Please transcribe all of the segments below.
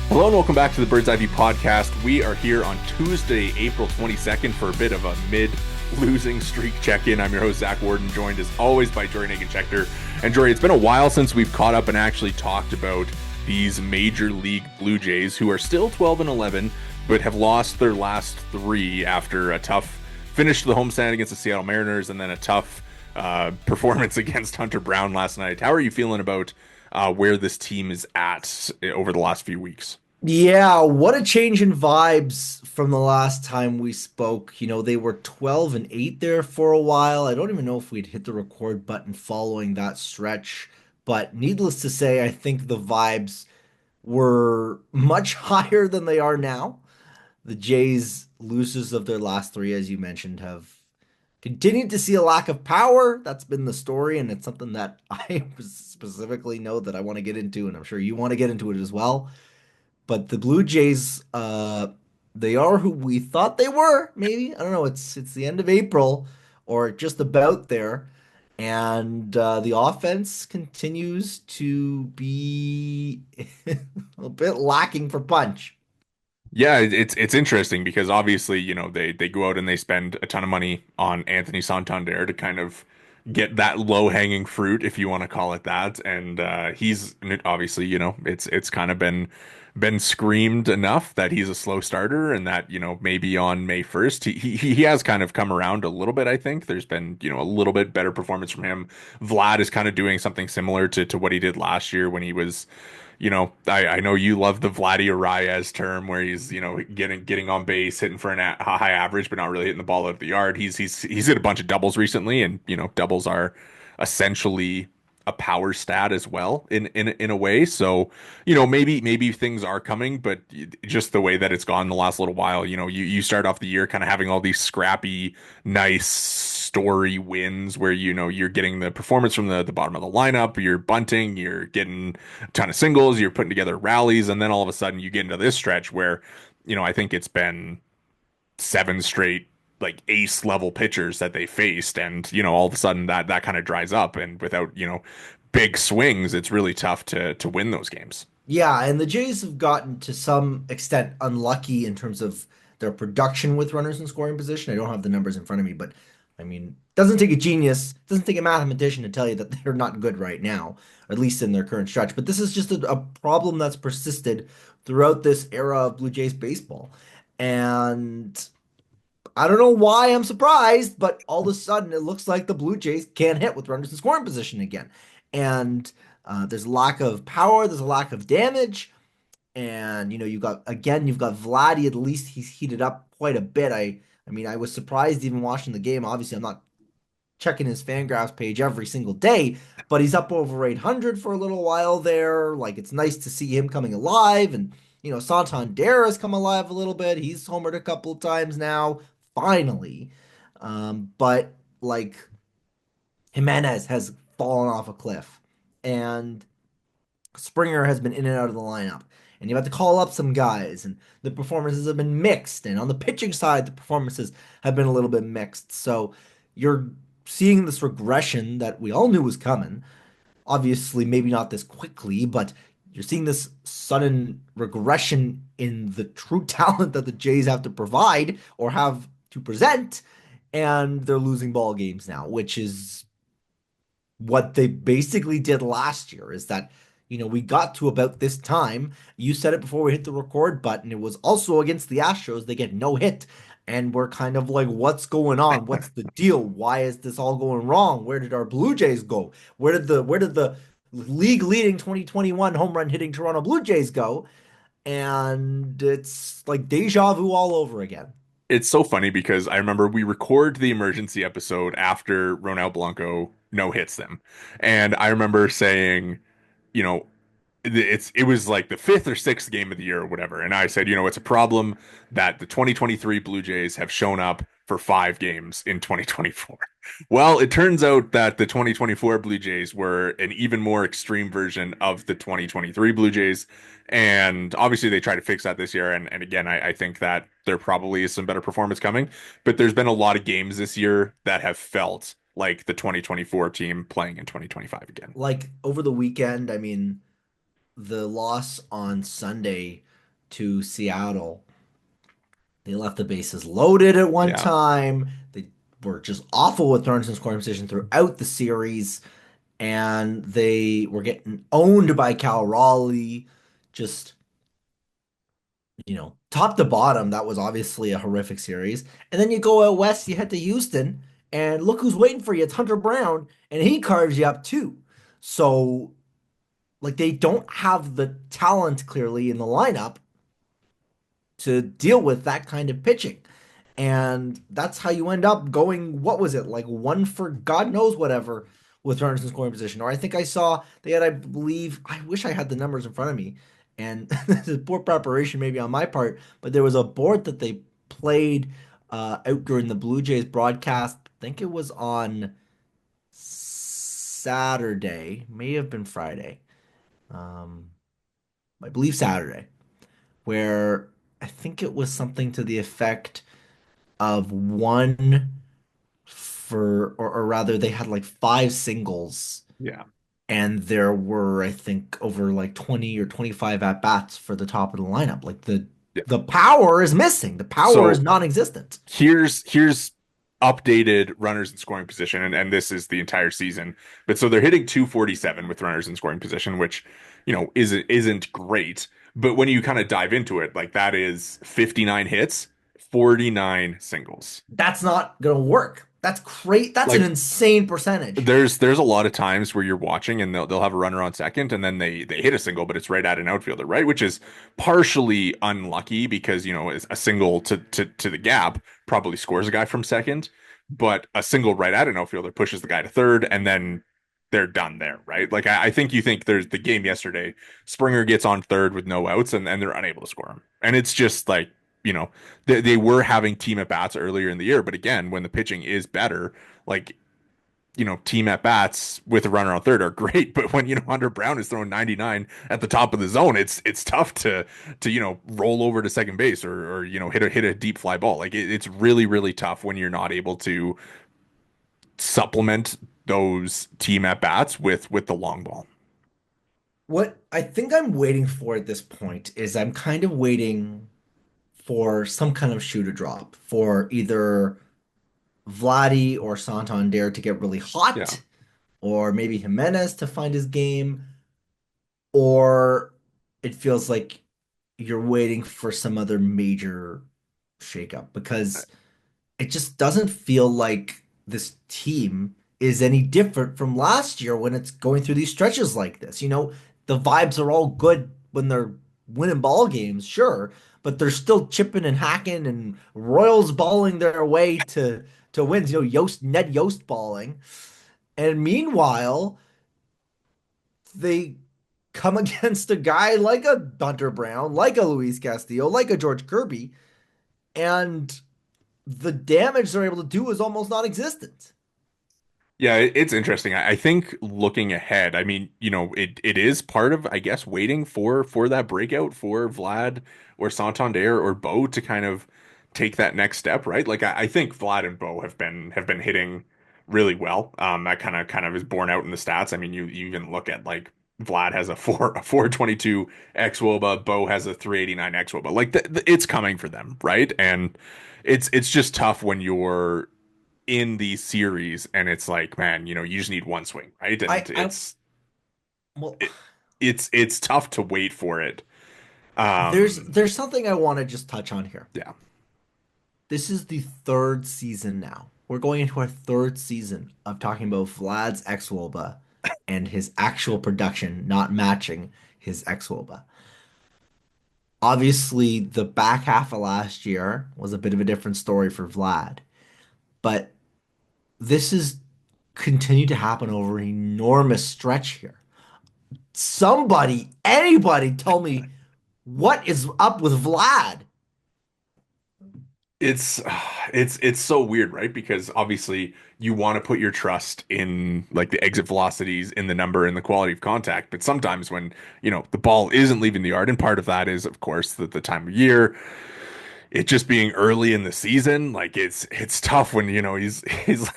Hello and welcome back to the Bird's Eye View podcast. We are here on Tuesday, April 22nd for a bit of a mid-losing streak check-in. I'm your host, Zach Worden, joined as always by Jori Negin-Shecter. And Jori, it's been a while since we've caught up and actually talked about these Major League Blue Jays who are still 12-11, but have lost their last three after a tough finish to the homestand against the Seattle Mariners and then a tough performance against Hunter Brown last night. How are you feeling about where this team is at over the last few weeks? Yeah, what a change in vibes from the last time we spoke. They were 12 and 8 there for a while. I don't even know if we'd hit the record button following that stretch, but needless to say, I think the vibes were much higher than they are now. The Jays, losers of their last three, as you mentioned, have continued to see a lack of power. That's been the story, and it's something that I specifically know that I want to get into, and I'm sure you want to get into it as well. But the Blue Jays, they are who we thought they were. Maybe I don't know. It's the end of April, or just about there, and the offense continues to be a bit lacking for punch. Yeah, it's interesting because obviously, they go out and they spend a ton of money on Anthony Santander to kind of get that low-hanging fruit, if you want to call it that. And he's obviously, it's kind of been screamed enough that he's a slow starter and that, maybe on May 1st he has kind of come around a little bit, I think. There's been, a little bit better performance from him. Vlad is kind of doing something similar to what he did last year when he was I know you love the Vladdy Arias term where he's, getting on base, hitting for a high average, but not really hitting the ball out of the yard. He's hit a bunch of doubles recently, and doubles are essentially a power stat as well in a way. So, maybe things are coming, but just the way that it's gone the last little while, you start off the year kind of having all these scrappy, nice story wins where you're getting the performance from the bottom of the lineup, you're bunting, you're getting a ton of singles, you're putting together rallies, and then all of a sudden you get into this stretch where, I think it's been seven straight like ace level pitchers that they faced, and all of a sudden that kind of dries up, and without big swings, it's really tough to win those games. Yeah, and the Jays have gotten to some extent unlucky in terms of their production with runners in scoring position. I don't have the numbers in front of me, but I mean, doesn't take a genius, doesn't take a mathematician to tell you that they're not good right now, or at least in their current stretch. But this is just a problem that's persisted throughout this era of Blue Jays baseball. And I don't know why I'm surprised, but all of a sudden it looks like the Blue Jays can't hit with runners in scoring position again. And there's a lack of power, there's a lack of damage. And you've got Vladdy. At least he's heated up quite a bit. I mean, I was surprised even watching the game. Obviously, I'm not checking his Fangraphs page every single day, but he's up over 800 for a little while there. Like it's nice to see him coming alive, and Santander has come alive a little bit. He's homered a couple of times now, finally. But like Jimenez has fallen off a cliff, and Springer has been in and out of the lineup. And you have to call up some guys, and the performances have been mixed. And on the pitching side, the performances have been a little bit mixed. So you're seeing this regression that we all knew was coming. Obviously, maybe not this quickly, but you're seeing this sudden regression in the true talent that the Jays have to provide or have to present. And they're losing ball games now, which is what they basically did last year. Is that we got to about this time. You said it before we hit the record button. It was also against the Astros. They get no hit. And we're kind of like, what's going on? What's the deal? Why is this all going wrong? Where did our Blue Jays go? Where did the league leading 2021 home run hitting Toronto Blue Jays go? And it's like deja vu all over again. It's so funny because I remember we record the emergency episode after Ronel Blanco no hits them. And I remember saying, you know, it was like the fifth or sixth game of the year or whatever. And I said, it's a problem that the 2023 Blue Jays have shown up for five games in 2024. Well, it turns out that the 2024 Blue Jays were an even more extreme version of the 2023 Blue Jays. And obviously they try to fix that this year. And again, I think that there probably is some better performance coming, but there's been a lot of games this year that have felt like the 2024 team playing in 2025 again. Like over the weekend, I mean, the loss on Sunday. to Seattle. They left the bases loaded at one Yeah. time. They were just awful with runners in scoring position throughout the series, and they were getting owned by Cal Raleigh. Just, top to bottom, that was obviously a horrific series. And then you go out west, you head to Houston, and look who's waiting for you. It's Hunter Brown, and he carves you up too. So, like, they don't have the talent clearly in the lineup to deal with that kind of pitching. And that's how you end up going, what was it, like one for God knows whatever with runners in scoring position. Or I think I saw they had, I believe, I wish I had the numbers in front of me. And this is poor preparation maybe on my part, but there was a board that they played out during the Blue Jays broadcast. I think it was on Saturday, may have been Friday. Um, I believe Saturday, where I think it was something to the effect of one or rather they had like five singles Yeah. and there were I think over like 20 or 25 at bats for the top of the lineup. Like Yeah. the power is missing. The power is So non-existent. here's updated runners in scoring position, and this is the entire season. But so they're hitting 247 with runners in scoring position, which, isn't great. But when you kind of dive into it, like that is 59 hits, 49 singles. That's not gonna work. That's great. That's an Like insane percentage. there's a lot of times where you're watching and they'll have a runner on second and then they hit a single, but it's right at an outfielder, right? Which is partially unlucky because, a single to the gap probably scores a guy from second, but a single right at an outfielder pushes the guy to third and then they're done there, right? Like I think you think there's the game yesterday, Springer gets on third with no outs and they're unable to score him. And it's just like, they were having team at bats earlier in the year, but again, when the pitching is better, like team at bats with a runner on third are great, but when Hunter Brown is throwing 99 at the top of the zone, it's tough to roll over to second base or hit a deep fly ball. Like it's really really tough when you're not able to supplement those team at bats with the long ball. What I think I'm waiting for at this point is I'm kind of waiting for some kind of shoe to drop for either Vladdy or Santander to get really Yeah. hot, or maybe Jimenez to find his game, or it feels like you're waiting for some other major shakeup because it just doesn't feel like this team is any different from last year when it's going through these stretches like this. The vibes are all good when they're winning ball games, sure, but they're still chipping and hacking and Royals balling their way to wins. Ned Yost balling, and meanwhile they come against a guy like a Hunter Brown, like a Luis Castillo, like a George Kirby, and the damage they're able to do is almost non-existent. Yeah, it's interesting. I think looking ahead, I mean, it is part of, I guess, waiting for that breakout for Vlad or Santander or Bo to kind of take that next step, right? Like I think Vlad and Bo have been hitting really well. That kind of is borne out in the stats. I mean, you even look at like Vlad has a 422 xWOBA, Bo has a 389 xWOBA. Like it's coming for them, right? And it's just tough when you're in these series and it's like, man, you just need one swing, right? And I well, it, it's tough to wait for it. there's Um, there's something I want to just touch on here. yeah. This is the third season now. We're going into our third season of talking about Vlad's xWOBA and his actual production not matching his xWOBA. Obviously, the back half of last year was a bit of a different story for Vlad, but this is continued to happen over an enormous stretch here. Somebody, anybody, tell me what is up with Vlad? It's it's so weird, right? Because obviously you want to put your trust in like the exit velocities, in the number, and the quality of contact. But sometimes when, the ball isn't leaving the yard, and part of that is, of course, the time of year, it just being early in the season, like it's tough when he's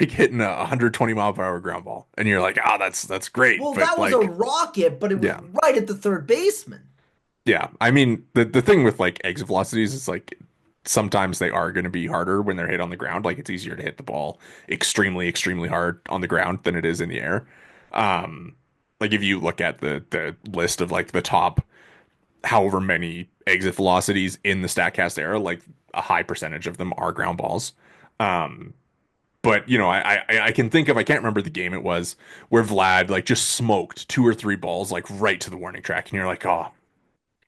like hitting a 120-mile-per-hour ground ball, and you're like, that's great, Well, but that was a like, rocket, but it was yeah, right at the third baseman. Yeah, I mean the thing with like exit velocities is like sometimes they are going to be harder when they're hit on the ground. Like it's easier to hit the ball extremely hard on the ground than it is in the air. Um, like if you look at the list of like the top however many exit velocities in the Statcast era, like a high percentage of them are ground balls. Um, but you know, I can think of I can't remember the game it was where Vlad like just smoked two or three balls like right to the warning track, and you're like, oh,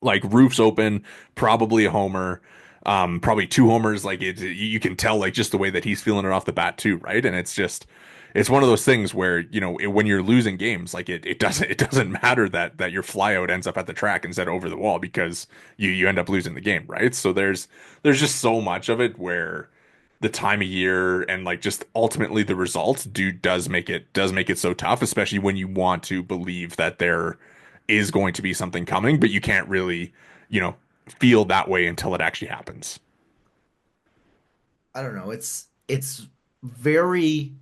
like roof's open, probably a homer, probably two homers. Like you can tell like just the way that he's feeling it off the bat too, right? And it's just it's one of those things where when you're losing games, like it doesn't matter that your flyout ends up at the track instead of over the wall because you end up losing the game, right? So there's just so much of it where the time of year and like just ultimately the results does make it so tough, especially when you want to believe that there is going to be something coming, but you can't really, you know, feel that way until it actually happens. I don't know. It's very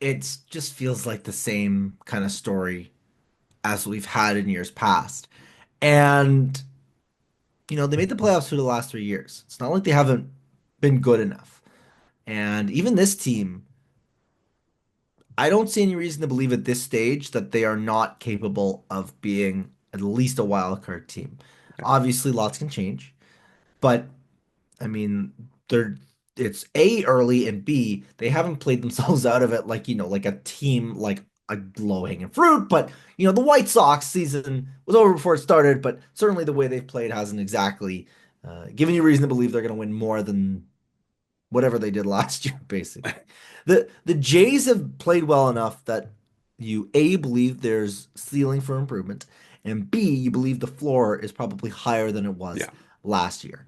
it just feels like the same kind of story as we've had in years past. And they made the playoffs for the last 3 years. It's not like they haven't been good enough. And even this team, I don't see any reason to believe at this stage that they are not capable of being at least a wild card team. Obviously, lots can change, but I mean, they're it's A early and B, they haven't played themselves out of it like, like a team like a low-hanging fruit, but the White Sox season was over before it started, but certainly the way they've played hasn't exactly given you reason to believe they're going to win more than whatever they did last year, basically. The Jays have played well enough that you A believe there's ceiling for improvement, and B, you believe the floor is probably higher than it was Yeah. last year.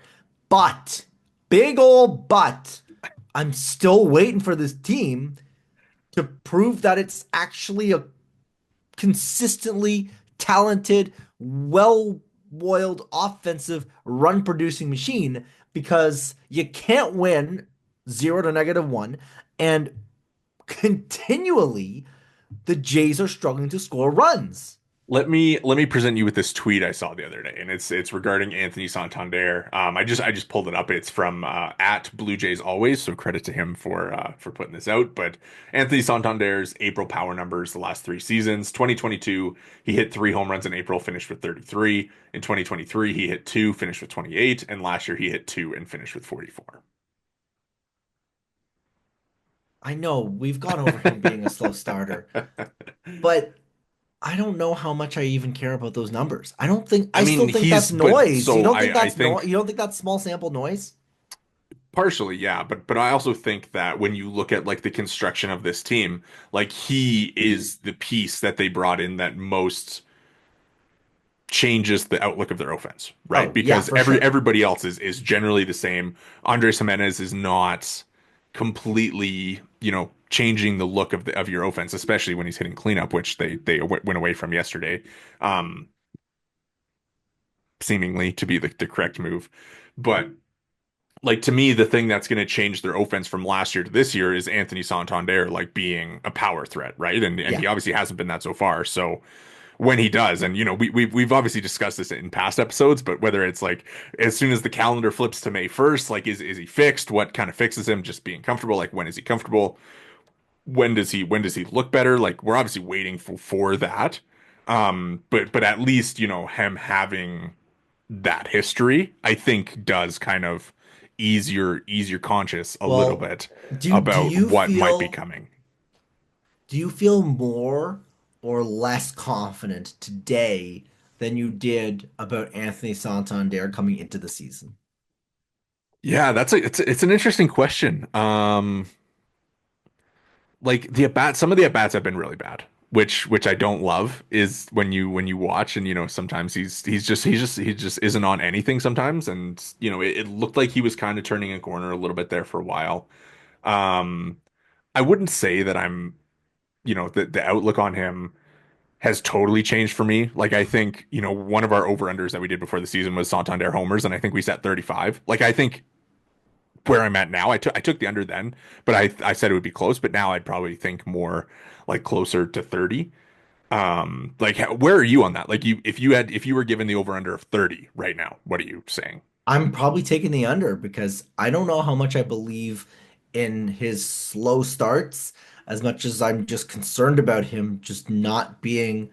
But, big old but, I'm still waiting for this team to prove that it's actually a consistently talented, well-oiled offensive run producing machine because you can't win 0 to -1 and continually the Jays are struggling to score runs. Let me present you with this tweet I saw the other day, and it's regarding Anthony Santander. I just pulled it up. It's from at Blue Jays Always, so credit to him for putting this out. But Anthony Santander's April power numbers the last three seasons: 2022, he hit three home runs in April, finished with 33. In 2023, he hit two, finished with 28, and last year he hit two and finished with 44. I know we've gone over him being a slow starter, but I don't know how much I even care about those numbers. I I mean, still think that's he's but noise. so I You think don't think that's small sample noise? partially, yeah, but I also think that when you look at like the construction of this team, like he is the piece that they brought in that most changes the outlook of their offense, right? Oh, yeah, Because for sure. everybody else is generally the same. Andres Jimenez is not completely, changing the look of your offense, especially when he's hitting cleanup, which they went away from yesterday, um, seemingly to be the correct move. But like to me, the thing that's going to change their offense from last year to this year is Anthony Santander like being a power threat, right? And Yeah. he obviously hasn't been that so far. So when he does, and we've obviously discussed this in past episodes, but whether it's like as soon as the calendar flips to May 1st, like is he fixed? What kind of fixes him? Just being comfortable. Like when is he comfortable? When does he look better? Like we're obviously waiting for that. But at least, him having that history, I think does kind of ease your conscience a little Well, bit do about you what might be feel coming. more or less confident today than you did about Anthony Santander coming into the season? Yeah, it's an interesting question. Like some of the at bats have been really bad, which I don't love is when you watch and sometimes he just isn't on anything sometimes, and it looked like he was kind of turning a corner a little bit there for a while. Um, I wouldn't say that the outlook on him has totally changed for me. Like I think, one of our over-unders that we did before the season was Santander homers, and I think we set 35. Like I think where I'm at now, I took the under then, but I said it would be close, but now I'd probably think more like closer to 30. Like where are you on that? Like if you were given the over under of 30 right now, what are you saying? I'm probably taking the under because I don't know how much I believe in his slow starts as much as I'm just concerned about him just not being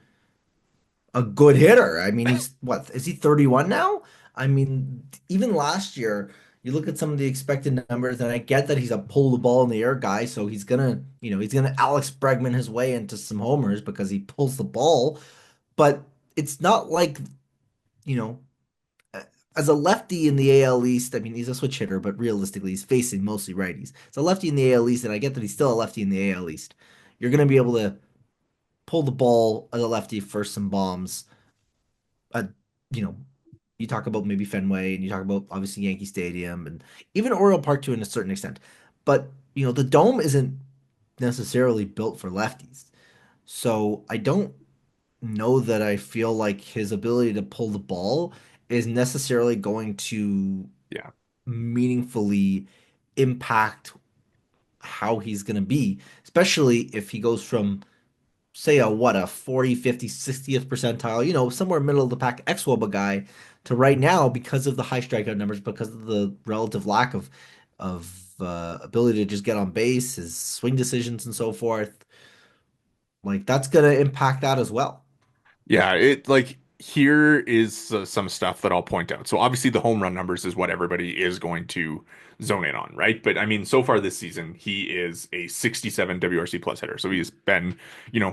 a good hitter. I mean, he's what, is he 31 now? I mean, even last year, you look at some of the expected numbers, and I get that he's a pull the ball in the air guy, so he's gonna Alex Bregman his way into some homers because he pulls the ball. But it's not like, you know, as a lefty in the AL East, I mean, he's a switch hitter, but realistically, he's facing mostly righties. It's a lefty in the AL East, and I get that he's still a lefty in the AL East. You're gonna be able to pull the ball as a lefty for some bombs. uh, you know, you talk about maybe Fenway and you talk about obviously Yankee Stadium and even Oriole Park to a certain extent. But, the dome isn't necessarily built for lefties. So I don't know that I feel like his ability to pull the ball is necessarily going to Yeah. meaningfully impact how he's going to be, especially if he goes from say a 40, 50, 60th percentile, somewhere middle of the pack ex-Woba guy to right now because of the high strikeout numbers, because of the relative lack of ability to just get on base, his swing decisions and so forth. Like that's gonna impact that as well. Yeah, it like here is some stuff that I'll point out. So obviously the home run numbers is what everybody is going to zone in on, right? But I mean, so far this season, he is a 67 WRC plus hitter. So he's been,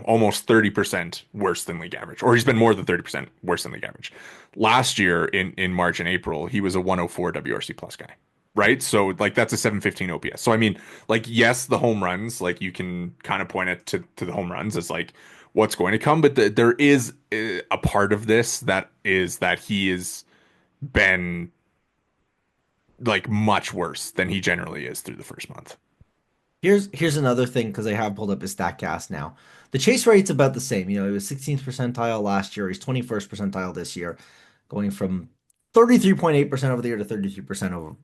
almost 30% worse than league average, or he's been more than 30% worse than league average. Last year in March and April, he was a 104 WRC plus guy. Right. So like that's a 715 OPS. So I mean, like, yes, the home runs, like you can kind of point it to the home runs as like what's going to come, but there is a part of this that is that he has been like much worse than he generally is through the first month. Here's another thing because I have pulled up his StatCast now. The chase rate's about the same. He was 16th percentile last year. He's 21st percentile this year, going from 33.8% over the year to 33%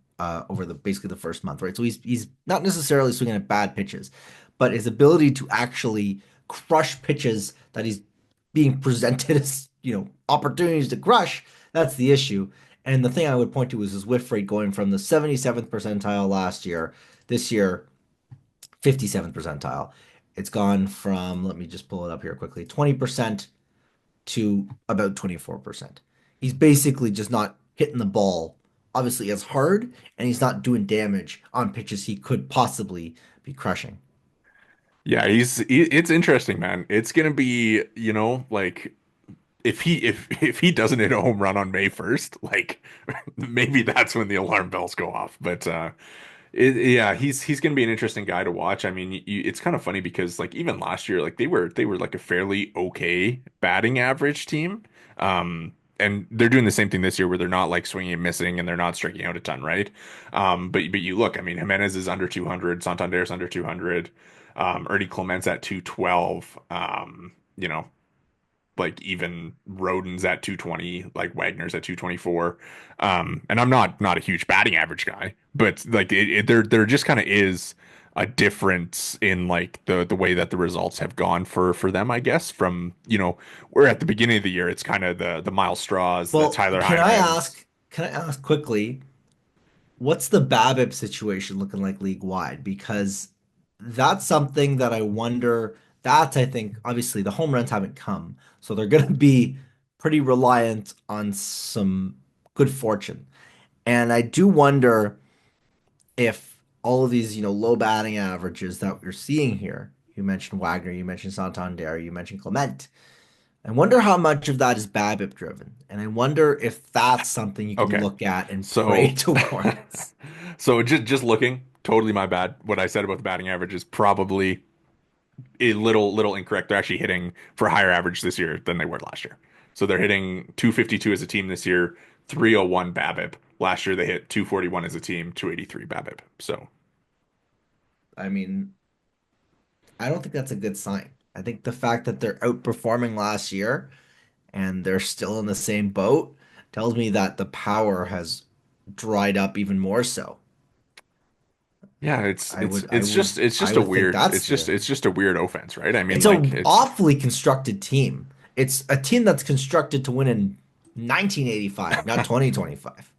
over the basically the first month, right? So he's not necessarily swinging at bad pitches, but his ability to actually crush pitches that he's being presented as, opportunities to crush, that's the issue. And the thing I would point to is his whiff rate going from the 77th percentile last year, this year 57th percentile. It's gone from, let me just pull it up here quickly, 20% to about 24%. He's basically just not hitting the ball, obviously, as hard, and he's not doing damage on pitches he could possibly be crushing. Yeah, it's interesting, man. It's gonna be, like if he doesn't hit a home run on May 1st, like maybe that's when the alarm bells go off. But yeah, he's going to be an interesting guy to watch. I mean, it's kind of funny because like even last year, like they were like a fairly okay batting average team. And they're doing the same thing this year where they're not like swinging and missing and they're not striking out a ton, right? But you look, I mean, Jimenez is under 200, Santander's under 200, Ernie Clement's at 212. Like even Roden's at 220, like Wagner's at 224. And I'm not a huge batting average guy, but like there just kind of is a difference in like the way that the results have gone for them, I guess, from, where at the beginning of the year it's kind of the Miles Straws, the Well, Tyler Heinemans. can I ask quickly, what's the BABIP situation looking like league wide? Because that's something that I wonder. That's, I think, obviously the home runs haven't come, so they're going to be pretty reliant on some good fortune. And I do wonder if all of these, low batting averages that we're seeing here, you mentioned Wagner, you mentioned Santander, you mentioned Clement. I wonder how much of that is BABIP driven. And I wonder if that's something you can Okay. look at and pray So towards. so just looking, totally my bad. What I said about the batting average is probably a little incorrect. They're actually hitting for a higher average this year than they were last year. So they're hitting 252 as a team this year, 301 BABIP. Last year they hit 241 as a team, 283 BABIP. So I mean, I don't think that's a good sign. I think the fact that they're outperforming last year and they're still in the same boat tells me that the power has dried up even more so. Yeah, it's I just a would think weird that's fair. it's just a weird offense, right? I mean, It's like a it's awfully constructed team. It's a team that's constructed to win in 1985, not 2025.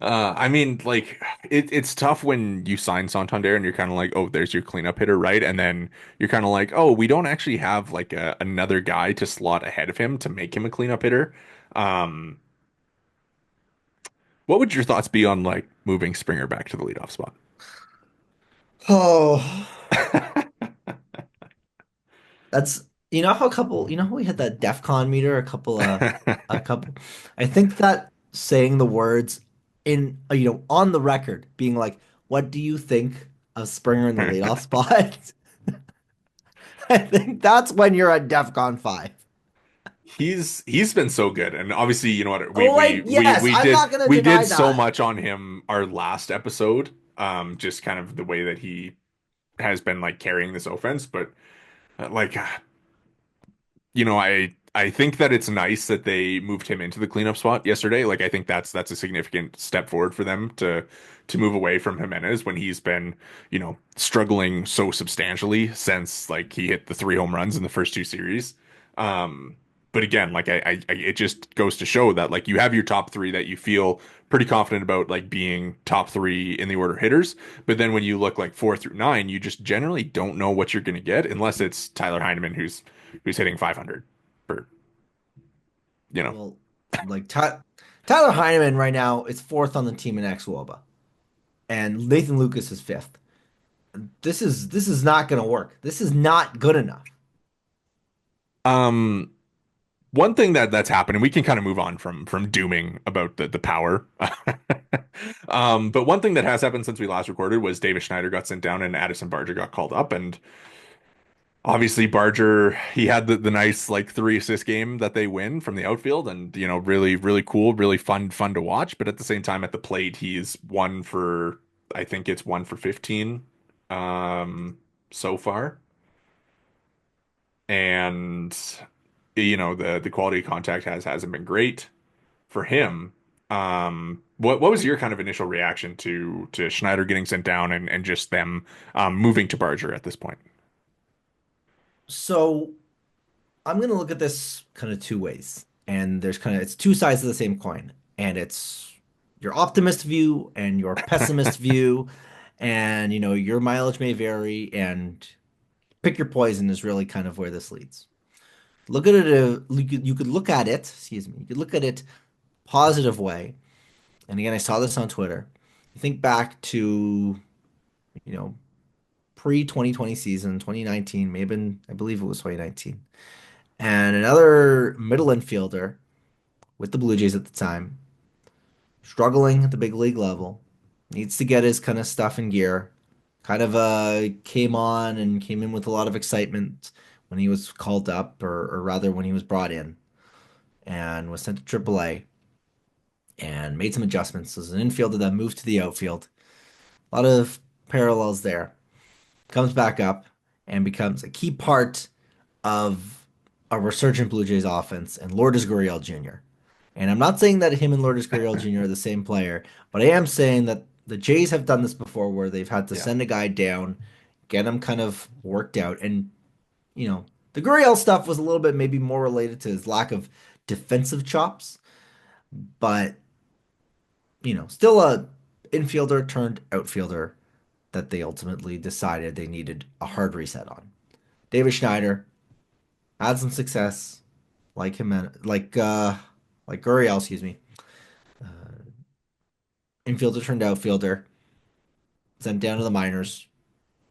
I mean, like it's tough when you sign Santander and you're kind of like, oh, there's your cleanup hitter, right? And then you're kind of like, oh, we don't actually have like another guy to slot ahead of him to make him a cleanup hitter. Um, what would your thoughts be on like moving Springer back to the leadoff spot? Oh, that's you know how we had that DEF CON meter a couple I think that saying the words in on the record being like, what do you think of Springer in the leadoff spot? I think that's when you're at DEF CON 5. He's been so good, and obviously, you know what, Like, yes, I'm not gonna we did deny so that. much on him our last episode, just kind of the way that he has been like carrying this offense, but like you know, I think that it's nice that they moved him into the cleanup spot yesterday. Like I think that's a significant step forward for them to move away from Jimenez when he's been, you know, struggling so substantially since like he hit the 3 home runs in the first two series. Um, but again, like it just goes to show that like you have your top three that you feel pretty confident about like being top three in the order hitters. But then when you look like 4 through 9, you just generally don't know what you're going to get unless it's Tyler Heineman who's hitting 500 for, you know. Well, like Tyler Heineman right now is fourth on the team in xWOBA, and Nathan Lucas is fifth. This is not going to work. This is not good enough. Um, One thing that's happened, and we can kind of move on from dooming about the power. But one thing that has happened since we last recorded was David Schneider got sent down and Addison Barger got called up, and obviously Barger he had the nice like 3 assist game that they win from the outfield, and you know really cool, really fun to watch. But at the same time, at the plate, he's one for I think it's 1 for 15, um, so far, and you know the quality of contact hasn't been great for him. What was your kind of initial reaction to Schneider getting sent down and just them moving to Barger at this point? So I'm going to look at this kind of two ways, and it's two sides of the same coin, and it's your optimist view and your pessimist view, and your mileage may vary, and pick your poison is really kind of where this leads. Look at it. You could look at it. Excuse me. You could look at it positive way. And again, I saw this on Twitter. Think back to, you know, pre-2020 season, 2019, maybe I believe it was 2019. And another middle infielder with the Blue Jays at the time, struggling at the big league level, needs to get his kind of stuff in gear. Kind of came on and came in with a lot of excitement when he was called up, or rather when he was brought in, and was sent to AAA and made some adjustments as an infielder that moved to the outfield. A lot of parallels there. Comes back up and becomes a key part of a resurgent Blue Jays offense and Lourdes Gurriel Jr. And I'm not saying that him and Lourdes Gurriel Jr. are the same player, but I am saying that the Jays have done this before where they've had to Yeah. send a guy down, get him kind of worked out. And, the Gurriel stuff was a little bit maybe more related to his lack of defensive chops, but, still a infielder turned outfielder that they ultimately decided they needed a hard reset on. David Schneider had some success, like him, like Gurriel, excuse me. Infielder turned outfielder, sent down to the minors,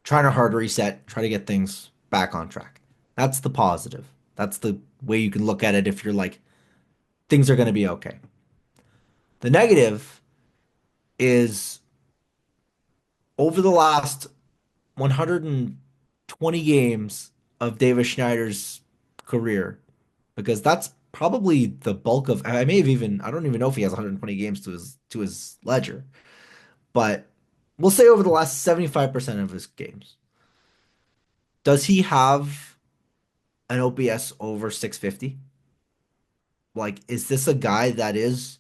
trying to hard reset, try to get things back on track. That's the positive. That's the way you can look at it if you're like, things are going to be okay. The negative is over the last 120 games of Davis Schneider's career, because that's probably the bulk of. I don't even know if he has 120 games to his ledger, but we'll say over the last 75% of his games. Does he have an OPS over 650? Like, is this a guy that is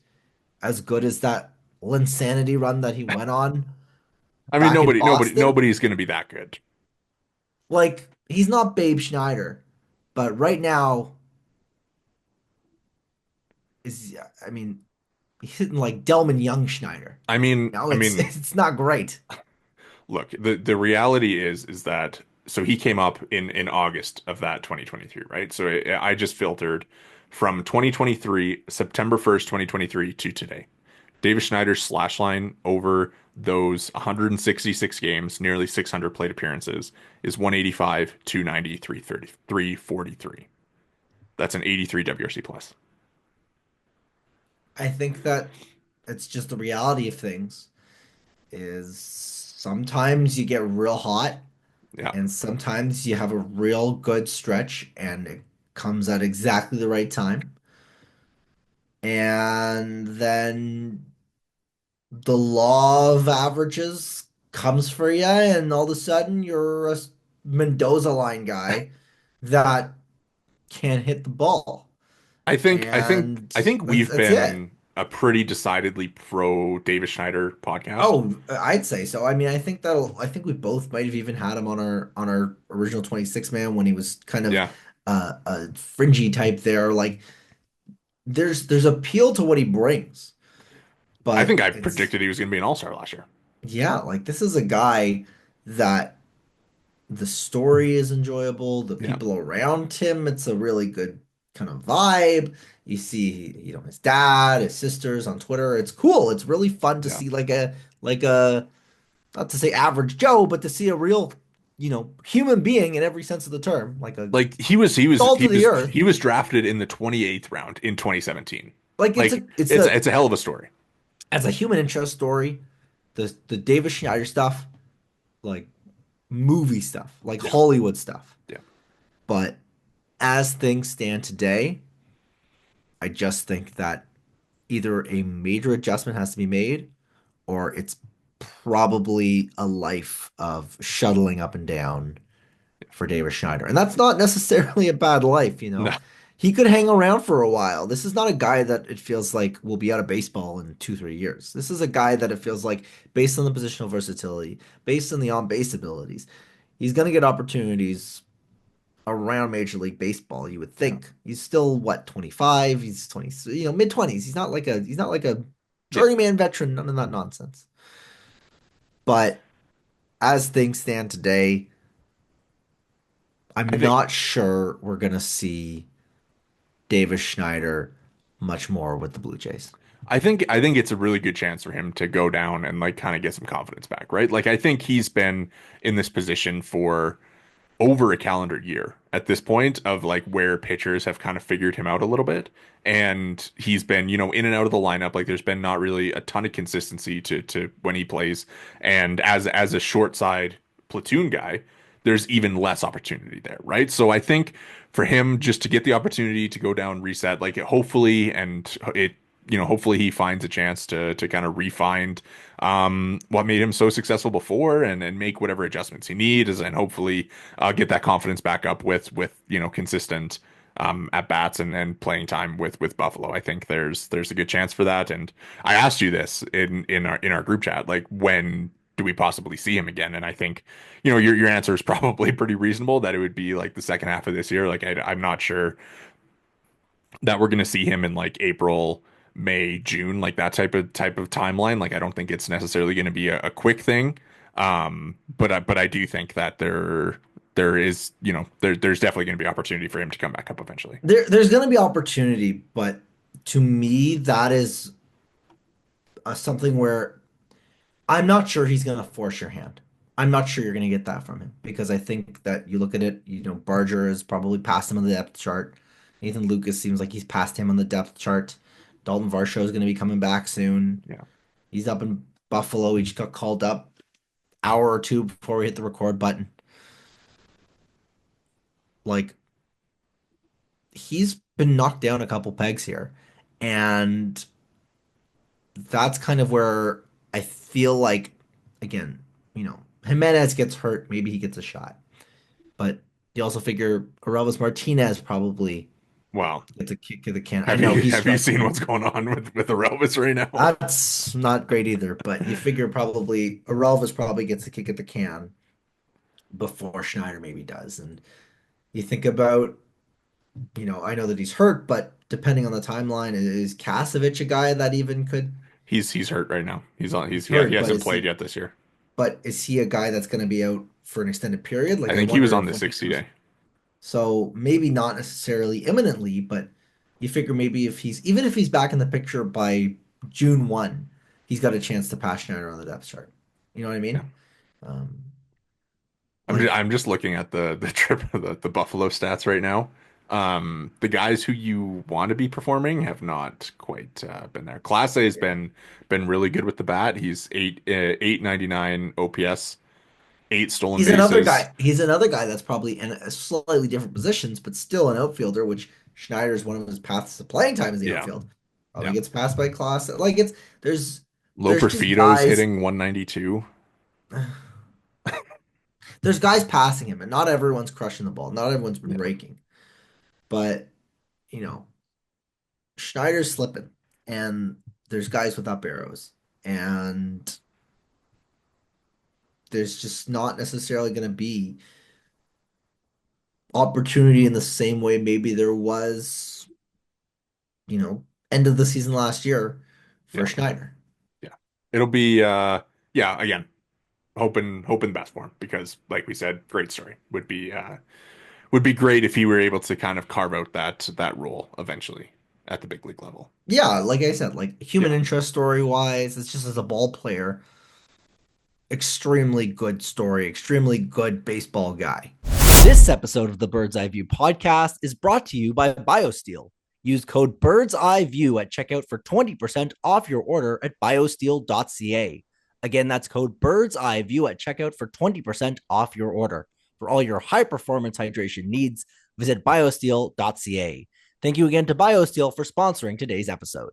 as good as that Linsanity run that he went on? I mean, back in Boston. nobody's going to be that good. Like, he's not Babe Schneider, but right now is, I mean, he's hitting like Delman Young Schneider. I It's mean, it's not great. look, the reality is that so he came up in August of that 2023, right? So I just filtered from 2023, September 1st, 2023 to today. Davis Schneider's slash line over those 166 games, nearly 600 plate appearances, is 185, 290, 330, 343. That's an 83 WRC plus. I think that it's just the reality of things is sometimes you get real hot Yeah. and sometimes you have a real good stretch and it comes at exactly the right time. And then the law of averages comes for you, and all of a sudden you're a Mendoza line guy that can't hit the ball. And I think we've that's it. been a pretty decidedly pro Davis Schneider podcast. Oh, I'd say so. I mean, I think we both might have even had him on our original 26 man when he was kind of Yeah. a fringy type there. Like there's appeal to what he brings, I but think I it's predicted he was going to be an all-star last year. yeah, like this is a guy that the story is enjoyable. The Yeah. people around him, it's a really good kind of vibe. You see, you know, his dad, his sisters on Twitter. It's cool. It's really fun to Yeah. see like a not to say average Joe, but to see a real, human being in every sense of the term, like a Like salt of the earth. he was drafted in the 28th round in 2017. Like Like it's the it's a hell of a story. as a human interest story, the David Schneider stuff, like movie stuff, like Yeah. Hollywood stuff. Yeah. But as things stand today, I just think that either a major adjustment has to be made or it's probably a life of shuttling up and down for David Schneider. And that's not necessarily a bad life, you No. know. He could hang around for a while. This is not a guy that it feels like will be out of baseball in 2, 3 years. This is a guy that it feels like, based on the positional versatility, based on the on base abilities, he's going to get opportunities around Major League Baseball. You would Yeah. think he's still what 25. He's 20, mid 20s. He's not like a Yeah. journeyman veteran. None of that nonsense. But as things stand today, I I'm think not sure we're going to see Davis Schneider much more with the Blue Jays. I think it's a really good chance for him to go down and like kind of get some confidence back, right? Like I think he's been in this position for over a calendar year at this point of like where pitchers have kind of figured him out a little bit. And he's been, in and out of the lineup. Like there's been not really a ton of consistency to when he plays. And as a short side platoon guy, there's even less opportunity there, right? So I think for him just to get the opportunity to go down, reset, like hopefully, and it, hopefully he finds a chance to kind of refine what made him so successful before and make whatever adjustments he needs and hopefully get that confidence back up with consistent at bats and playing time with Buffalo. I think there's a good chance for that. And I asked you this in our group chat, like when do we possibly see him again? And I think your answer is probably pretty reasonable that it would be like the second half of this year. Like I'm not sure that we're gonna see him in like April. May, June, like that type of timeline. Like I don't think it's necessarily going to be a quick thing. But I do think that there is, there's definitely going to be opportunity for him to come back up eventually. There's going to be opportunity, but to me, that is something where I'm not sure he's going to force your hand. I'm not sure you're going to get that from him because I think that you look at it, Barger has probably passed him on the depth chart. Nathan Lucas seems like he's passed him on the depth chart. Dalton Varsho is going to be coming back soon. Yeah. He's up in Buffalo. He just got called up hour or two before we hit the record button. Like he's been knocked down a couple pegs here. And that's kind of where I feel like, again, Jimenez gets hurt, maybe he gets a shot. But you also figure Arelis Martinez probably. Well, Gets a kick of the can. I have know you he's have you struggling. seen what's going on with the Elvis right now? That's not great either, but you figure probably Arelvis probably gets the kick at the can before Schneider maybe does. And you think about, I know that he's hurt, but depending on the timeline, is Kasevich a guy that even could? He's hurt right now. He's on. He's Yeah. He hurt, but hasn't played yet this year. is he a guy that's going to be out for an extended period? I Like I think he was wonder on if the when he 60 comes, day. so maybe not necessarily imminently, but you figure maybe if he's even if he's back in the picture by June 1, he's got a chance to pass Schneider on the depth chart. You know what I Yeah. mean? Um, I'm like just looking at the trip the Buffalo stats right now. The guys who you want to be performing have not quite been there. Class A has yeah. been really good with the bat. He's 899 OPS, eight stolen He's another bases. guy. He's another guy that's probably in a slightly different positions, but still an outfielder, which Schneider's one of his paths to playing time is the Yeah, outfield. Probably yeah. gets passed by Klaus. Like there's Low there's just Perfido's guys hitting 192. there's guys passing him, and not everyone's crushing the ball. Not everyone's been Yeah, raking. But, you know, Schneider's slipping, and there's guys with up arrows, and there's just not necessarily going to be opportunity in the same way maybe there was, end of the season last year for yeah, Schneider. yeah. It'll be yeah, again, hoping the best for him because like we said, great story. Would be great if he were able to kind of carve out that role eventually at the big league level. Yeah, like I said, like human Yeah. interest story wise, it's just as a ball player, extremely good story, extremely good baseball guy. This episode of the Bird's Eye View podcast is brought to you by BioSteel. Use code Bird's Eye View at checkout for 20% off your order at biosteel.ca. Again, that's code Bird's Eye View at checkout for 20% off your order. For all your high performance hydration needs, visit biosteel.ca. Thank you again to BioSteel for sponsoring today's episode.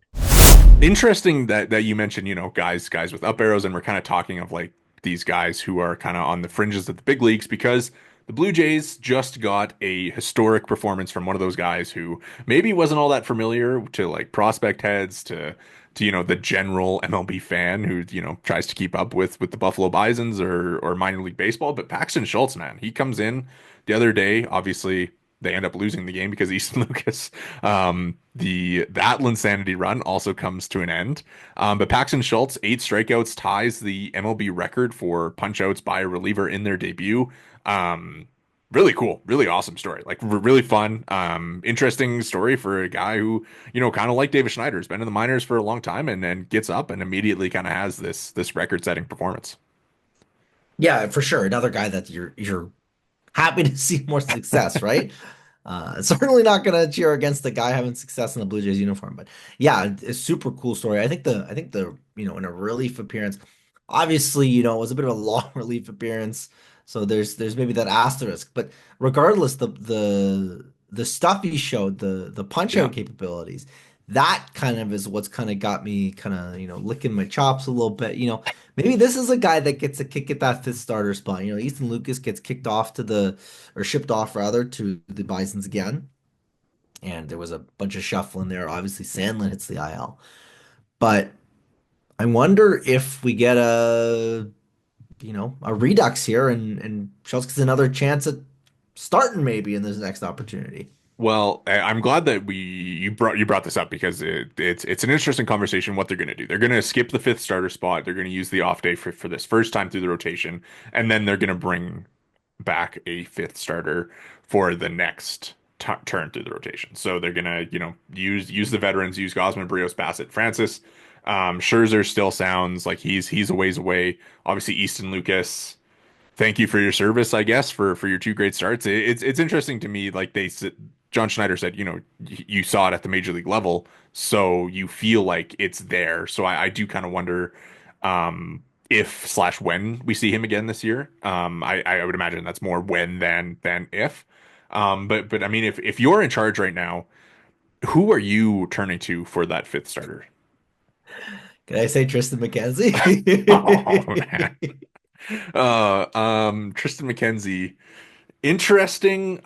Interesting that you mentioned, guys with up arrows, and we're kind of talking of like these guys who are kind of on the fringes of the big leagues because the Blue Jays just got a historic performance from one of those guys who maybe wasn't all that familiar to like prospect heads to the general MLB fan who tries to keep up with the Buffalo Bisons or minor league baseball. But Paxton Schultz, man, he comes in the other day. Obviously, they end up losing the game because Easton Lucas. That Linsanity run also comes to an end. But Paxton Schultz, 8 strikeouts, ties the MLB record for punch-outs by a reliever in their debut. Really cool, really awesome story. Like really fun, interesting story for a guy who, kind of like David Schneider, has been in the minors for a long time and then gets up and immediately kind of has this record-setting performance. Yeah, for sure. Another guy that you're happy to see more success, right? Certainly not gonna cheer against the guy having success in the Blue Jays uniform, but yeah, it's a super cool story. I think the in a relief appearance, obviously, it was a bit of a long relief appearance, so there's maybe that asterisk, but regardless, the stuff he showed, the punch Yeah. out capabilities, that kind of is what's kind of got me kind of licking my chops a little bit. Maybe this is a guy that gets a kick at that fifth starter spot. Ethan Lucas gets kicked off or shipped off rather to the Bisons again. And there was a bunch of shuffling there. Obviously, Sandlin hits the IL. But I wonder if we get a redux here and Schultz gets another chance at starting maybe in this next opportunity. Well, I'm glad that you brought this up because it's an interesting conversation what they're going to do. They're going to skip the fifth starter spot. They're going to use the off day for this first time through the rotation, and then they're going to bring back a fifth starter for the next turn through the rotation. So they're going to use the veterans, use Gosman, Brios, Bassett, Francis. Scherzer still sounds like he's a ways away. Obviously, Easton Lucas, thank you for your service, I guess, for your two great starts. It's interesting to me, like John Schneider said, you saw it at the major league level, so you feel like it's there. So I do kind of wonder if slash when we see him again this year. I would imagine that's more when than if. But I mean, if you're in charge right now, who are you turning to for that fifth starter? Can I say Tristan Oh man. McKenzie? Tristan McKenzie. Interesting.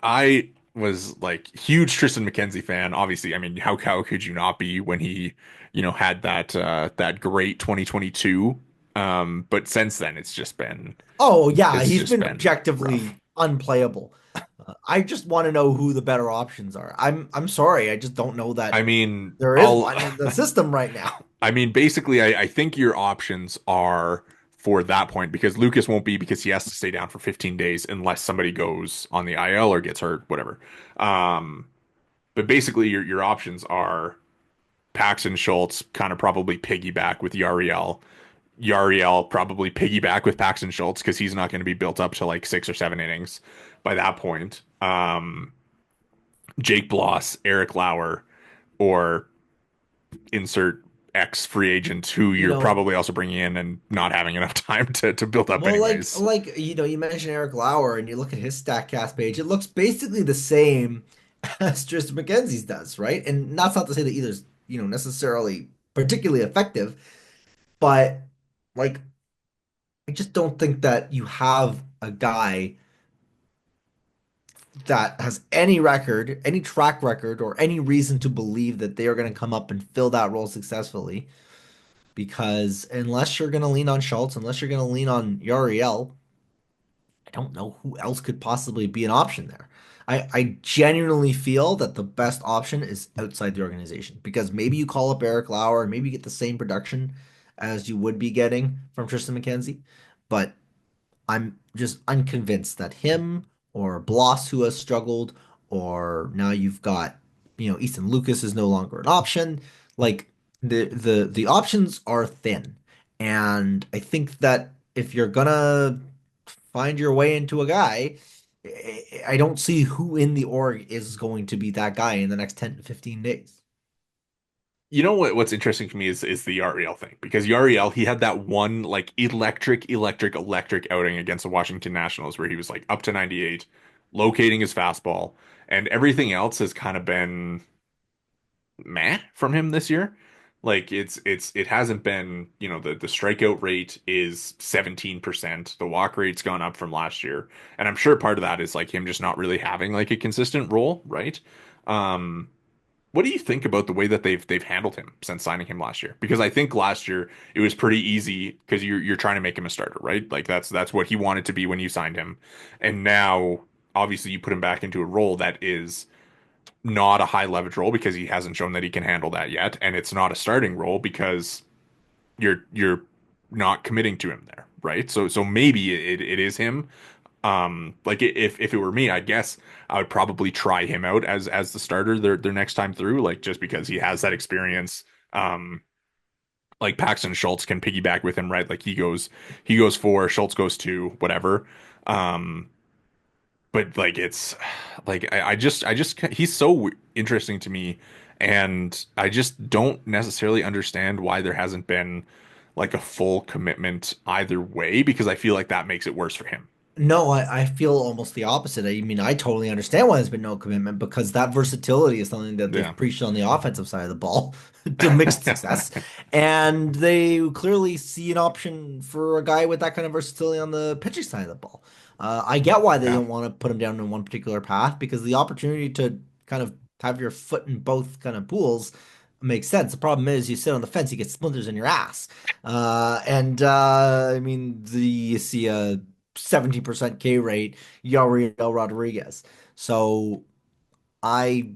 was like huge Tristan McKenzie fan. Obviously, I mean, how could you not be when he, had that great 2022. But since then Oh yeah, it's he's just been been rough. objectively unplayable. I just want to know who the better options are. I'm sorry, I just don't know I that mean, there is I'll one in the system right now. I mean, basically, I think your options are for that point because Lucas won't be because he has to stay down for 15 days unless somebody goes on the IL or gets hurt, whatever. Um, but basically, your options are Paxton Schultz kind of probably piggyback with Yariel. Yariel probably piggyback with Paxton Schultz because he's not going to be built up to like 6 or 7 innings by that point. Jake Bloss, Eric Lauer, or insert X free agent who You you're know, probably also bringing in and not having enough time to build up well, anyways. you mentioned Eric Lauer, and you look at his Statcast page, it looks basically the same as Tristan McKenzie's does, right? And that's not to say that either's necessarily particularly effective, but like I just don't think that you have a guy that has any record, any track record, or any reason to believe that they are going to come up and fill that role successfully. Because unless you're going to lean on Schultz, unless you're going to lean on Yariel, I don't know who else could possibly be an option there. I genuinely feel that the best option is outside the organization because maybe you call up Eric Lauer and maybe you get the same production as you would be getting from Tristan McKenzie. But I'm just unconvinced that him or Bloss, who has struggled, or now you've got, Easton Lucas is no longer an option. Like the options are thin. And I think that if you're gonna find your way into a guy, I don't see who in the org is going to be that guy in the next 10 to 15 days. You know what's interesting to me is the Yariel thing because Yariel he had that one like electric outing against the Washington Nationals where he was like up to 98, locating his fastball, and everything else has kind of been meh from him this year. Like it hasn't been, the strikeout rate is 17%. The walk rate's gone up from last year. And I'm sure part of that is like him just not really having like a consistent role, right? Um, what do you think about the way that they've handled him since signing him last year? Because I think last year it was pretty easy because you're trying to make him a starter, right? Like that's what he wanted to be when you signed him. And now obviously you put him back into a role that is not a high leverage role because he hasn't shown that he can handle that yet, and it's not a starting role because you're not committing to him there, right? So maybe it is him. Like if it were me, I guess I would probably try him out as the starter their next time through, like just because he has that experience. Like Paxton Schultz can piggyback with him, right? Like he goes four, Schultz goes two, whatever. Um, but like it's like I just he's so interesting to me, and I just don't necessarily understand why there hasn't been like a full commitment either way because I feel like that makes it worse for him. No, I feel almost the opposite. I mean, I totally understand why there's been no commitment because that versatility is something that they've Yeah. preached on the offensive side of the ball to mixed success. And they clearly see an option for a guy with that kind of versatility on the pitching side of the ball. I get why they Yeah. don't want to put him down in one particular path because the opportunity to kind of have your foot in both kind of pools makes sense. The problem is you sit on the fence, you get splinters in your ass. I mean, you see a 70% K rate, Yariel Rodriguez. So I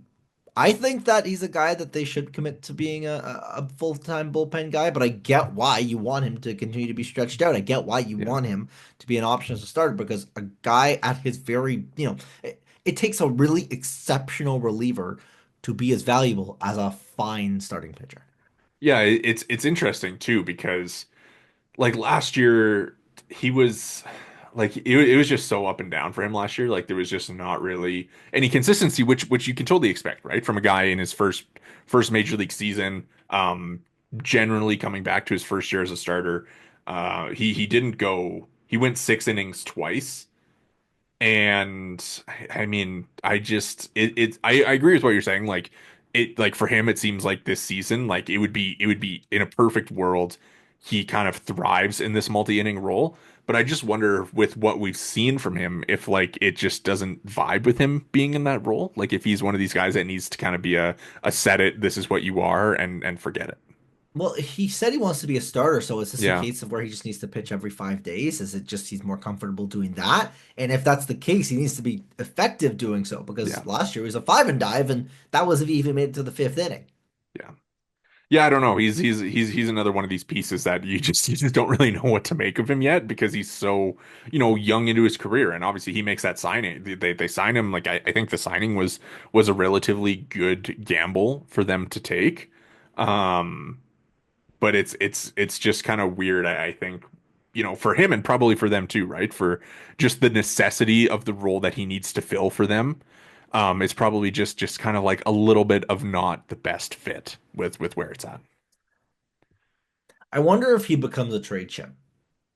I think that he's a guy that they should commit to being a full-time bullpen guy, but I get why you want him to continue to be stretched out. I get why you Yeah. want him to be an option as a starter because a guy at his very, it takes a really exceptional reliever to be as valuable as a fine starting pitcher. Yeah, it's interesting too because like last year he was like it was just so up and down for him last year. Like there was just not really any consistency, which you can totally expect, right? From a guy in his first major league season, generally coming back to his first year as a starter. He didn't go, he went 6 innings twice. And I mean, I agree with what you're saying. Like it like for him, it seems like this season, like it would be in a perfect world. he kind of thrives in this multi-inning role. But I just wonder with what we've seen from him if like it just doesn't vibe with him being in that role. Like if he's one of these guys that needs to kind of be a set it, this is what you are and forget it. Well, he said he wants to be a starter, so is this a Yeah. case of where he just needs to pitch every 5 days? Is it just he's more comfortable doing that? And if that's the case, he needs to be effective doing so because Yeah. last year he was a five and dive, and that was if he even made it to the fifth inning. Yeah. Yeah, I don't know. He's another one of these pieces that you just don't really know what to make of him yet because he's so, young into his career. And obviously he makes that signing. They sign him like I think the signing was a relatively good gamble for them to take. Um, but it's just kind of weird, I think, for him and probably for them too, right? For just the necessity of the role that he needs to fill for them. It's probably just kind of like a little bit of not the best fit with where it's at. I wonder if he becomes a trade chip.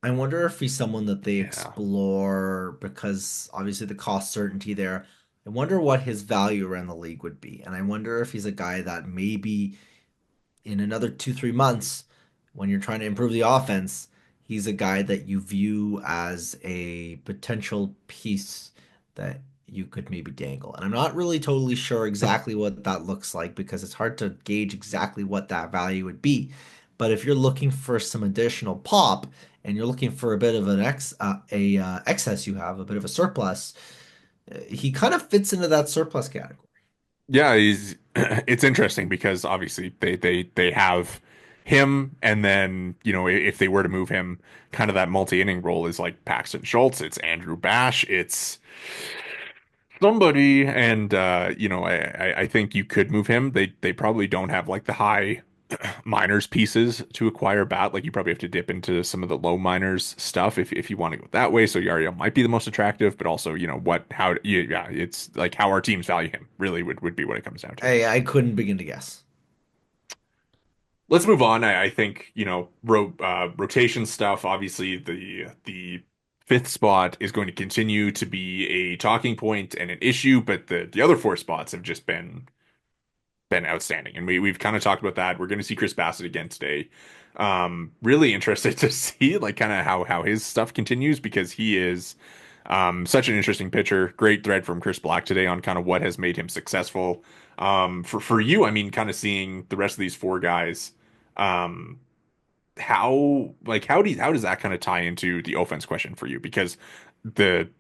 I wonder if he's someone that they Yeah. explore because obviously the cost certainty there. I wonder what his value around the league would be. And I wonder if he's a guy that maybe in another 2, 3 months, when you're trying to improve the offense, he's a guy that you view as a potential piece that you could maybe dangle. And I'm not really totally sure exactly what that looks like because it's hard to gauge exactly what that value would be. But if you're looking for some additional pop and you're looking for a bit of an excess you have, a bit of a surplus, he kind of fits into that surplus category. Yeah, he's it's interesting because obviously they have him and then, if they were to move him, kind of that multi-inning role is like Paxton Schultz, it's Andrew Bash, it's somebody and I think you could move him. They probably don't have like the high minors pieces to acquire bat. Like you probably have to dip into some of the low minors stuff if you want to go that way. So Yariel might be the most attractive, but also, yeah, it's like how our teams value him really would be what it comes down to. I couldn't begin to guess. Let's move on. I think, rotation stuff, obviously the fifth spot is going to continue to be a talking point and an issue, but the other four spots have just been outstanding. And we've kind of talked about that. We're going to see Chris Bassett again today. Really interested to see like kind of how his stuff continues because he is such an interesting pitcher. Great thread from Chris Black today on kind of what has made him successful. For you, I mean, kind of seeing the rest of these four guys. Um, how does that kind of tie into the offense question for you? Because the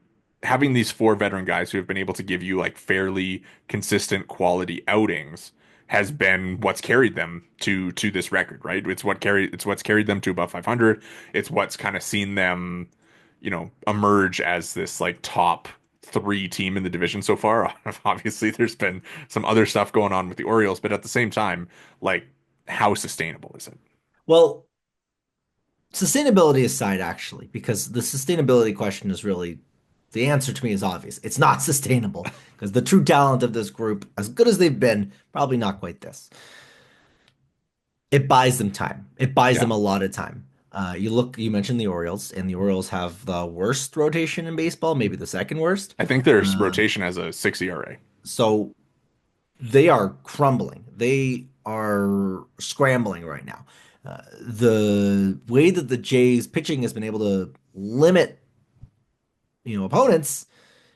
having these four veteran guys who have been able to give you like fairly consistent quality outings has been what's carried them to this record, right? It's what's carried them to above 500. It's what's kind of seen them, emerge as this like top three team in the division so far. Obviously, there's been some other stuff going on with the Orioles, but at the same time, like how sustainable is it? Well, sustainability aside, actually, because the sustainability question is really the answer to me is obvious. It's not sustainable because the true talent of this group, as good as they've been, probably not quite this. It buys them time. It buys Yeah. them a lot of time. You mentioned the Orioles, and the Orioles have the worst rotation in baseball, maybe the second worst. I think their Uh, rotation has a 6 ERA. so they are crumbling. They are scrambling right now. The way that the Jays pitching has been able to limit, opponents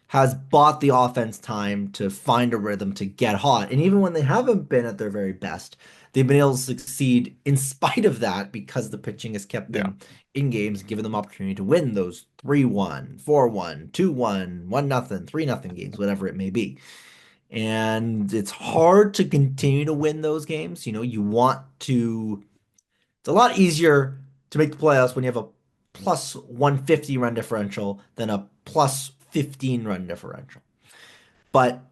has bought the offense time to find a rhythm to get hot. And even when they haven't been at their very best, they've been able to succeed in spite of that because the pitching has kept Yeah. them in games, given them opportunity to win those 3-1, 4-1, 2-1, 1-0, 3-0 games, whatever it may be. And it's hard to continue to win those games. You want to, it's a lot easier to make the playoffs when you have a plus 150 run differential than a plus 15 run differential. But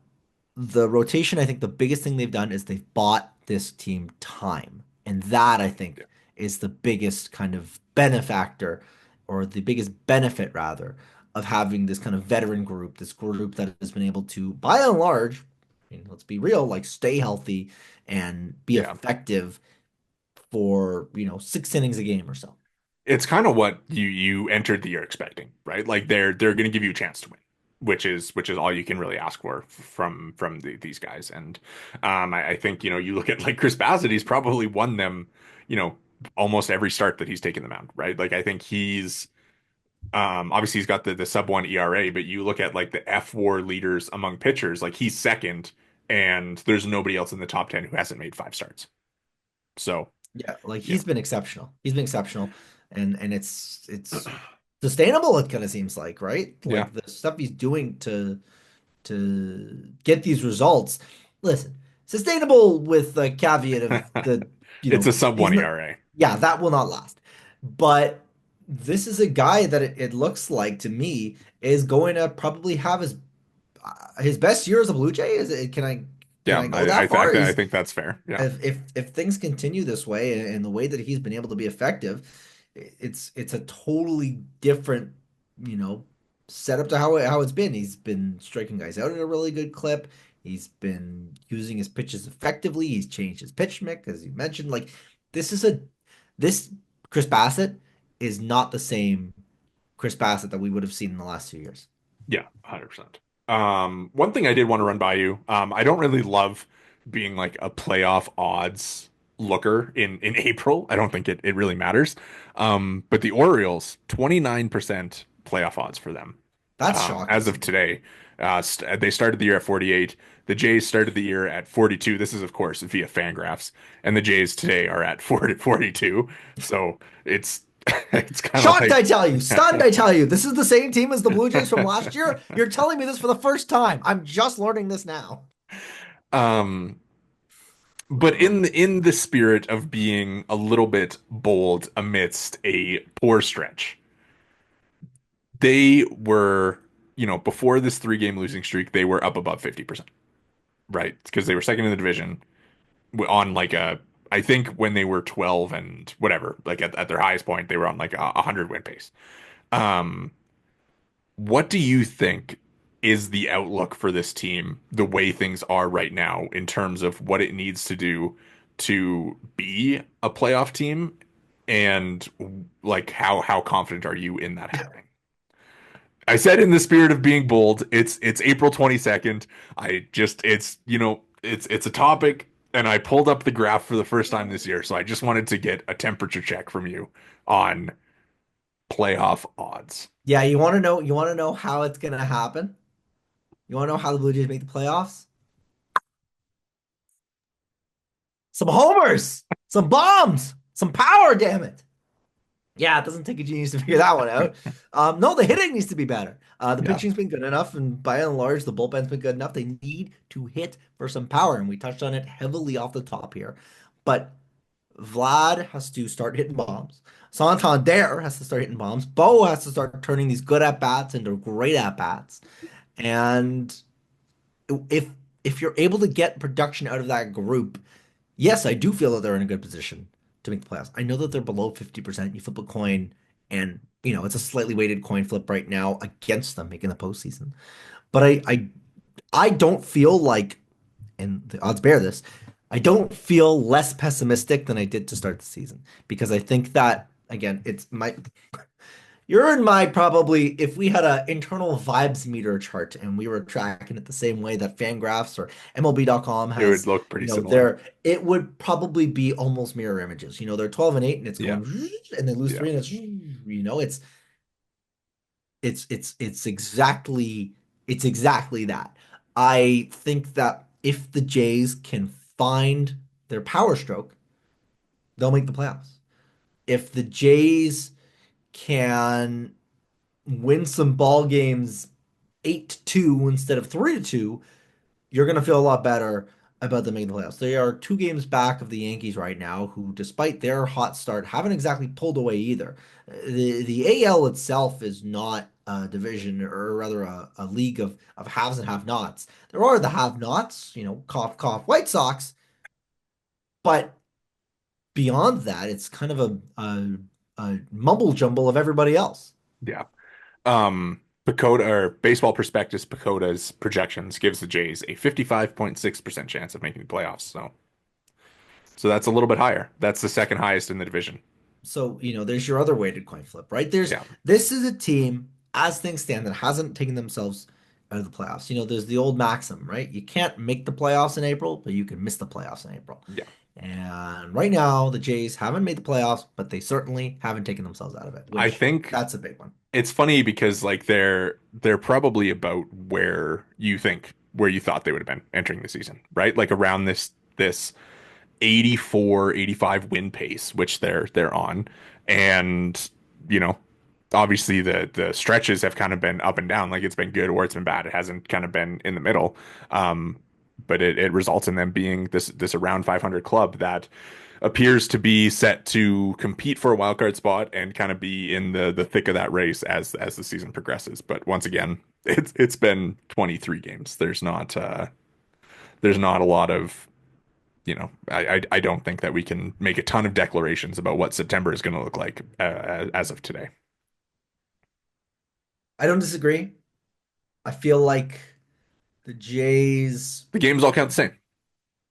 the rotation, I think the biggest thing they've done is they've bought this team time. And that, I think, Yeah. is the biggest kind of benefactor or the biggest benefit, rather, of having this kind of veteran group, this group that has been able to, by and large, I mean, let's be real, like stay healthy and be Yeah. effective for, 6 innings a game or so. It's kind of what you entered the year expecting, right? Like they're going to give you a chance to win, which is all you can really ask for from these guys. And I think, you look at like Chris Bassett, he's probably won them, almost every start that he's taken the mound, right? Like I think he's obviously he's got the sub one ERA, but you look at like the F WAR leaders among pitchers, like he's second, and there's nobody else in the top 10 who hasn't made 5 starts. So, Yeah, like yeah. he's been exceptional. He's been exceptional, and it's sustainable. It kind of seems like, right? Yeah. Like the stuff he's doing to get these results. Listen, sustainable with the caveat of the, It's a sub he's one not. ERA. Yeah, that will not last. But this is a guy that it looks like to me is going to probably have his best year as a Blue Jay. Is it? Can Yeah, I go that far? I Is think that's fair. Yeah. if things continue this way and the way that he's been able to be effective, it's a totally different, you know, setup to how it's been. He's been striking guys out at a really good clip. He's been using his pitches effectively. He's changed his pitch mix, as you mentioned. Like this is a this Chris Bassett is not the same Chris Bassett that we would have seen in the last 2 years. Yeah, 100%. One thing I did want to run by you. I don't really love being like a playoff odds looker in April. I don't think it really matters. But the Orioles, 29% playoff odds for them. That's shocking As to of me. today, they started the year at 48. The Jays started the year at 42. This is, of course, via Fangraphs, and the Jays today are at 40, 42. So it's it's kind of Shocked, I like tell you. Stunned, I tell you. This is the same team as the Blue Jays from last year. You're telling me this for the first time. I'm just learning this now. um but Oh, in the spirit of being a little bit bold amidst a poor stretch, they were, before this 3 game losing streak, they were up above 50%, right? Because they were second in the division on like I think when they were 12 and whatever, like at their highest point, they were on like a 100 win pace. Um, what do you think is the outlook for this team, the way things are right now, in terms of what it needs to do to be a playoff team? And like how confident are you in that happening? I said in the spirit of being bold, it's April 22nd. I just it's a topic and I pulled up the graph for the first time this year, so I just wanted to get a temperature check from you on playoff odds. yeah, you want to know how it's going to happen? You want to know how the Blue Jays make the playoffs? Some homers, some bombs, some power, damn it. Yeah, it doesn't take a genius to figure that one out. No, the hitting needs to be better. The Yeah. pitching's been good enough, and by and large, the bullpen's been good enough. They need to hit for some power, and we touched on it heavily off the top here. But Vlad has to start hitting bombs. Santander has to start hitting bombs. Bo has to start turning these good at bats into great at bats. And if if you're able to get production out of that group, yes, I do feel that they're in a good position to make the playoffs. I know that they're below 50%. You flip a coin, and it's a slightly weighted coin flip right now against them making the postseason. But I don't feel like, and the odds bear this, I don't feel less pessimistic than I did to start the season because I think that again, you're in my probably if we had an internal vibes meter chart and we were tracking it the same way that Fangraphs or MLB.com It would has, look pretty similar. there it would probably be almost mirror images. They're 12 and 8 and it's Yeah. going and they lose Yeah. three and it's exactly that. I think that if the Jays can find their power stroke, they'll make the playoffs. If the Jays can win some ball games 8-2 instead of 3-2, you're going to feel a lot better about them making the playoffs. They are 2 games back of the Yankees right now, who, despite their hot start, haven't exactly pulled away either. The AL itself is not a division, or rather a league of haves and have-nots. There are the have-nots, cough, cough, White Sox, but beyond that, it's kind of a mumble jumble of everybody else. Yeah. Pacoda or Baseball Prospectus Pacoda's projections gives the Jays a 55.6% chance of making the playoffs. So that's a little bit higher. That's the second highest in the division. So, there's your other weighted coin flip, right? Yeah. This is a team, as things stand, that hasn't taken themselves out of the playoffs. There's the old maxim, right? You can't make the playoffs in April, but you can miss the playoffs in April. Yeah. And right now, the Jays haven't made the playoffs, but they certainly haven't taken themselves out of it, I which think that's a big one. it's funny because like they're probably about where you thought they would have been entering the season, right? Like around this 84, 85 win pace, which they're on. And, you know, obviously the stretches have kind of been up and down. Like it's been good or it's been bad. It hasn't kind of been in the middle. Um, but it results in them being this around 500 club that appears to be set to compete for a wild card spot and kind of be in the thick of that race as the season progresses. But once again, it's been 23 games. There's not a lot of I don't think that we can make a ton of declarations about what September is going to look like as of today. I don't disagree. I feel like the Jays The games all count the same.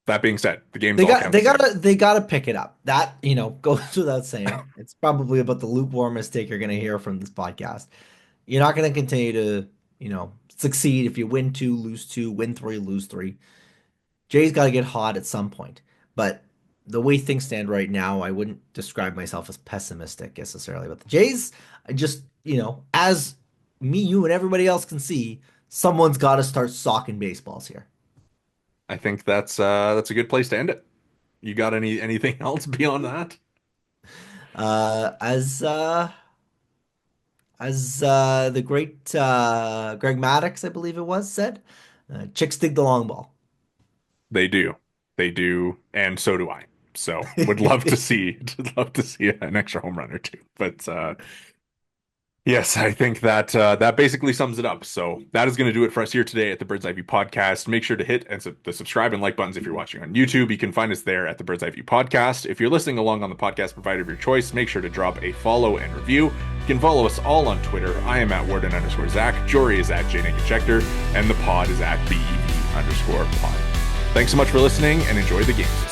That being said, the games they all got count the same. they gotta pick it up. That, goes without saying. It's probably about the lukewarmest take you're gonna hear from this podcast. You're not gonna continue to, succeed if you win two, lose two, win three, lose three. Jay's got to get hot at some point. But the way things stand right now, I wouldn't describe myself as pessimistic necessarily. But the Jays, I just, as me, you, and everybody else can see, someone's got to start socking baseballs here. I think that's a good place to end it. You got anything else beyond that? Uh, as uh, as the great Greg Maddox, I believe it was, said, chicks dig the long ball. They do. They do, and so do I. So would love to see would love to see an extra home run or two. But yes, I think that basically sums it up. So that is going to do it for us here today at the Bird's Eye View Podcast. Make sure to hit the subscribe and like buttons if you're watching on YouTube. You can find us there at the Bird's Eye View Podcast. If you're listening along on the podcast provider of your choice, make sure to drop a follow and review. You can follow us all on Twitter. I am at Worden_Zach. Jory is at Jori Negin-Shecter, and the pod is at BEV_pod. Thanks so much for listening and enjoy the games.